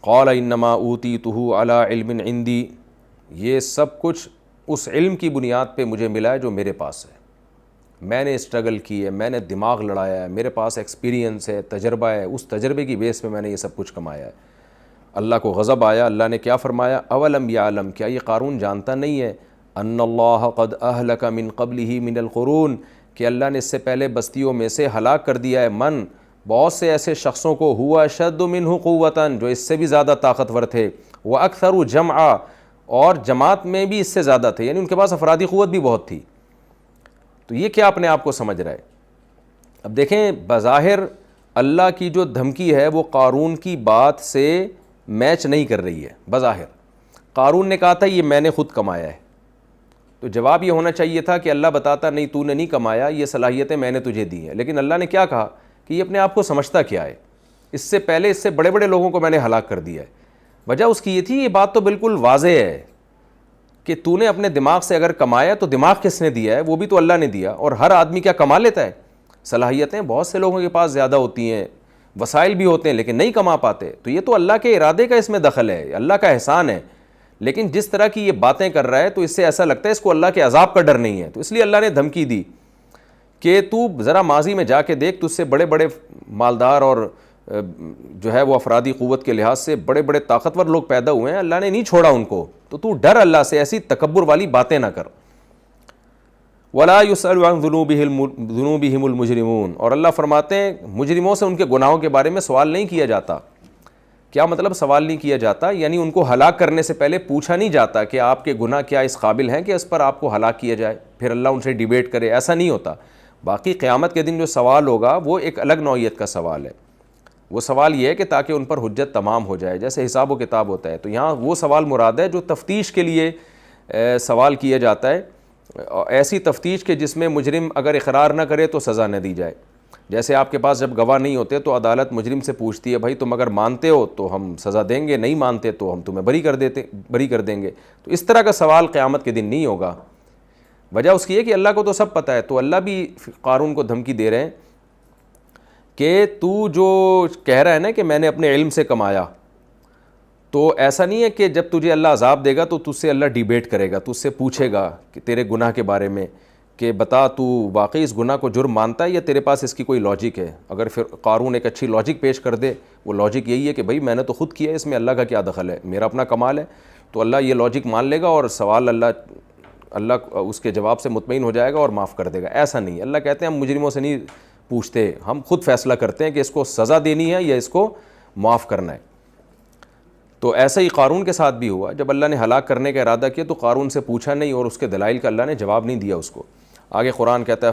قال انما اوتیتہ علی علم عندی، یہ سب کچھ اس علم کی بنیاد پہ مجھے ملا ہے جو میرے پاس ہے، میں نے اسٹرگل کی ہے، میں نے دماغ لڑایا ہے، میرے پاس ایکسپیرینس ہے، تجربہ ہے، اس تجربے کی بیس پہ میں نے یہ سب کچھ کمایا ہے۔ اللہ کو غضب آیا، اللہ نے کیا فرمایا، اولم یعلم، کیا یہ قارون جانتا نہیں ہے، ان اللہ قد اہلک من قبلہ من القرون، کہ اللہ نے اس سے پہلے بستیوں میں سے ہلاک کر دیا ہے بہت سے ایسے شخصوں کو، ہوا اشد منہ قوتاً، جو اس سے بھی زیادہ طاقتور تھے، واکثر جمعا، اور جماعت میں بھی اس سے زیادہ تھے، یعنی ان کے پاس افرادی قوت بھی بہت تھی۔ تو یہ کیا اپنے آپ کو سمجھ رہا ہے؟ اب دیکھیں، بظاہر اللہ کی جو دھمکی ہے وہ قارون کی بات سے میچ نہیں کر رہی ہے۔ بظاہر قارون نے کہا تھا یہ میں نے خود کمایا ہے، تو جواب یہ ہونا چاہیے تھا کہ اللہ بتاتا نہیں، تو نے نہیں کمایا، یہ صلاحیتیں میں نے تجھے دی ہیں، لیکن اللہ نے کیا کہا کہ یہ اپنے آپ کو سمجھتا کیا ہے، اس سے پہلے اس سے بڑے بڑے لوگوں کو میں نے ہلاک کر دیا ہے۔ وجہ اس کی یہ تھی، یہ بات تو بالکل واضح ہے کہ تو نے اپنے دماغ سے اگر کمایا تو دماغ کس نے دیا ہے؟ وہ بھی تو اللہ نے دیا، اور ہر آدمی کیا کما لیتا ہے؟ صلاحیتیں بہت سے لوگوں کے پاس زیادہ ہوتی ہیں، وسائل بھی ہوتے ہیں، لیکن نہیں کما پاتے، تو یہ تو اللہ کے ارادے کا اس میں دخل ہے، اللہ کا احسان ہے۔ لیکن جس طرح کی یہ باتیں کر رہا ہے تو اس سے ایسا لگتا ہے اس کو اللہ کے عذاب کا ڈر نہیں ہے، تو اس لیے اللہ نے دھمکی دی کہ تو ذرا ماضی میں جا کے دیکھ، تجھ سے بڑے بڑے مالدار اور جو ہے وہ افرادی قوت کے لحاظ سے بڑے بڑے طاقتور لوگ پیدا ہوئے ہیں، اللہ نے نہیں چھوڑا ان کو، تو ڈر اللہ سے، ایسی تکبر والی باتیں نہ کر۔ وَلَا يُسْأَلُ عَنْ ذُنُوبِهِمُ الْمُجْرِمُونَ، اور اللہ فرماتے ہیں مجرموں سے ان کے گناہوں کے بارے میں سوال نہیں کیا جاتا۔ کیا مطلب سوال نہیں کیا جاتا؟ یعنی ان کو ہلاک کرنے سے پہلے پوچھا نہیں جاتا کہ آپ کے گناہ کیا اس قابل ہیں کہ اس پر آپ کو ہلاک کیا جائے، پھر اللہ ان سے ڈیبیٹ کرے، ایسا نہیں ہوتا۔ باقی قیامت کے دن جو سوال ہوگا وہ ایک الگ نوعیت کا سوال ہے، وہ سوال یہ ہے کہ تاکہ ان پر حجت تمام ہو جائے، جیسے حساب و کتاب ہوتا ہے، تو یہاں وہ سوال مراد ہے جو تفتیش کے لیے سوال کیا جاتا ہے، ایسی تفتیش کہ جس میں مجرم اگر اقرار نہ کرے تو سزا نہ دی جائے۔ جیسے آپ کے پاس جب گواہ نہیں ہوتے تو عدالت مجرم سے پوچھتی ہے بھائی تم اگر مانتے ہو تو ہم سزا دیں گے، نہیں مانتے تو ہم تمہیں بری کر دیں گے۔ تو اس طرح کا سوال قیامت کے دن نہیں ہوگا۔ وجہ اس کی ہے کہ اللہ کو تو سب پتہ ہے، تو اللہ بھی قارون کو دھمکی دے رہے ہیں کہ تو جو کہہ رہا ہے نا کہ میں نے اپنے علم سے کمایا، تو ایسا نہیں ہے کہ جب تجھے اللہ عذاب دے گا تو تجھ سے اللہ ڈیبیٹ کرے گا، تجھ سے پوچھے گا کہ تیرے گناہ کے بارے میں کہ بتا تو واقعی اس گناہ کو جرم مانتا ہے یا تیرے پاس اس کی کوئی لاجک ہے۔ اگر پھر قارون ایک اچھی لاجک پیش کر دے، وہ لاجک یہی ہے کہ بھائی میں نے تو خود کیا ہے، اس میں اللہ کا کیا دخل ہے، میرا اپنا کمال ہے، تو اللہ یہ لاجک مان لے گا اور سوال اللہ اس کے جواب سے مطمئن ہو جائے گا اور معاف کر دے گا۔ ایسا نہیں، اللہ کہتے ہیں ہم مجرموں سے نہیں پوچھتے، ہم خود فیصلہ کرتے ہیں کہ اس کو سزا دینی ہے یا اس کو معاف کرنا ہے۔ تو ایسا ہی قارون کے ساتھ بھی ہوا، جب اللہ نے ہلاک کرنے کا ارادہ کیا تو قارون سے پوچھا نہیں اور اس کے دلائل کا اللہ نے جواب نہیں دیا اس کو۔ آگے قرآن کہتا ہے